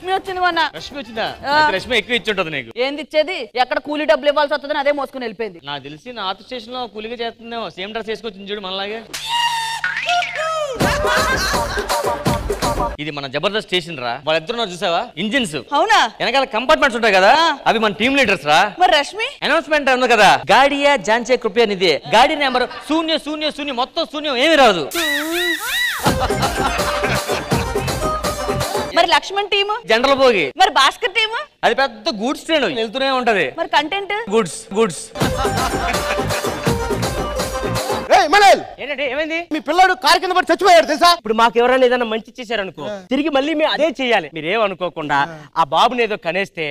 రష్మి వచ్చింది మొన్న. రష్మి వచ్చిందా? రష్మి ఎక్కువ ఇచ్చి ఉంటుంది నీకు. ఏంది ఇచ్చేది? ఎక్కడ కూలీ డబ్బులు ఇవ్వాల్సి వస్తుందని అదే మోసుకుని వెళ్ళిపోయింది. నాకు తెలిసి నార్త్ స్టేషన్ లో కూలీగా చేస్తుందేమో. సేమ్ డ్రెస్ వేసుకొచ్చింది చూడు మనలాగే. ఇది మన జబర్దస్త్ స్టేషన్ రా. వాళ్ళిద్దరు చూసావా? ఇంజిన్స్. అవునా? వెనకాల కంపార్ట్మెంట్స్ ఉంటాయి కదా, అవి మన టీమ్ లీడర్స్ రా. మరి రష్మి అనౌన్స్మెంట్ ఉంది కదా, గాడియా జాన్చే కృపయా నిధి. గాడి నెంబర్ 000 మొత్తం శూన్యం, ఏమి రాదు. మరి లక్ష్మణ్ టీమ్ జనరల్ భోగి. మరి భాస్కర్ టీమ్ అది పెద్ద గూడ్స్ ట్రైన్ వెళ్తూనే ఉంటది. మరి కంటెంట్ గుడ్స్. ఏంటంటే ఏమైంది? మీ పిల్లడు కారు కింద పడి చచ్చిపోయాడు తెలుసా? ఇప్పుడు మాకు ఎవరైనా ఏదైనా మంచి చేశారనుకో, తిరిగి మళ్ళీ మేము అదే చెయ్యాలి. మీరేమనుకోకుండా ఆ బాబుని ఏదో కనేస్తే.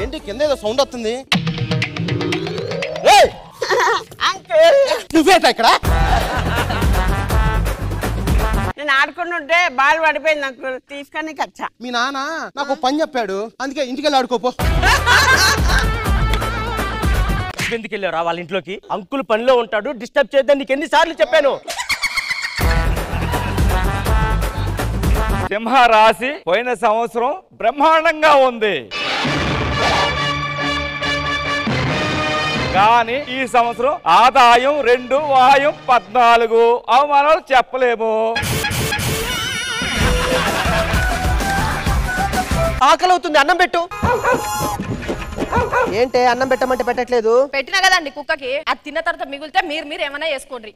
ఏంటి కింద ఏదో సౌండ్ వస్తుంది? నువ్వేట ఇక్కడ? నేను ఆడుకుంటుంటే బాల్ పడిపోయింది, నాకు తీసుకొని వచ్చా. మీ నాన్న నాకు పని చెప్పాడు, అందుకే ఇంటికి వెళ్ళి ఆడుకోపో. ఎందుకు వెళ్ళారా వాళ్ళ ఇంట్లోకి? అంకుల్ పనిలో ఉంటాడు, డిస్టర్బ్ చేద్దాం. నీకు ఎన్నిసార్లు చెప్పాను? సింహ రాశి పోయిన సంవత్సరం బ్రహ్మాండంగా ఉంది, కానీ ఈ సంవత్సరం ఆదాయం 2, వాయం 14. అవమానాలు చెప్పలేము. ఆకలి అవుతుంది, అన్నం పెట్టు. ఏంటే అన్నం పెట్టమంటే పెట్టట్లేదు? పెట్టినా కదండి కుక్కకి, అది తిన్న తర్వాత మిగిలితే మీరు ఏమైనా వేసుకోండి.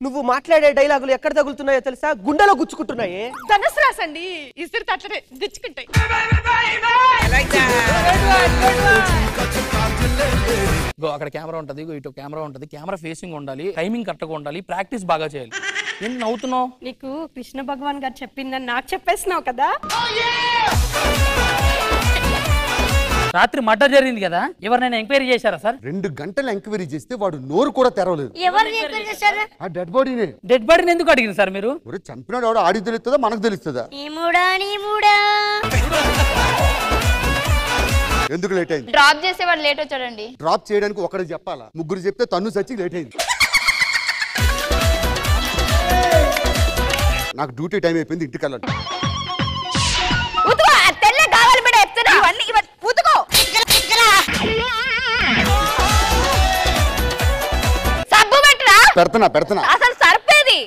నువ్వు మాట్లాడే డైలాగులు ఎక్కడ తగులుతున్నాయో తెలుసా? గుండెలో గుచ్చుకుంటున్నాయి. ధనుసు రాసండి, ఇసురు తట్లనే గుచ్చుకుంటాయి. అక్కడ కెమెరా ఉంటది, ఇటు కెమెరా ఉంటది. కెమెరా ఫేసింగ్ ఉండాలి, టైమింగ్ కరెక్ట్గా ఉండాలి, ప్రాక్టీస్ బాగా చేయాలి. ఏం నవ్వుతున్నావు? నీకు కృష్ణ భగవాన్ గారు చెప్పిందని నాకు చెప్పేసినావు కదా. రాత్రి మర్డర్ జరిగింది కదా, ఎవరినైనా ఎంక్వైరీ చేశారా సార్? 2 గంటలు ఎంక్వైరీ చేస్తే వాడు నోరు కూడా తెరవలేదు. ఆ డెడ్ బాడీనే. డెడ్ బాడీని ఎందుకు అడిగింది సార్ మీరు? చంపినాడు వాడు, ఆడికి తెలుస్తుందా మనకు తెలుస్తుందా? ఎందుకు లేట్ అయింది? డ్రాప్ చేసేవాడు లేట్ వచ్చాడండి. డ్రాప్ చేయడానికి ఒకరికి చెప్పాలా? 3 చెప్తే తన్ను సచ్చి లేట్ అయింది. నాకు డ్యూటీ టైం అయిపోయింది, ఇంటికి వెళ్ళాలి. పెడతనా అసలు సరిపేది.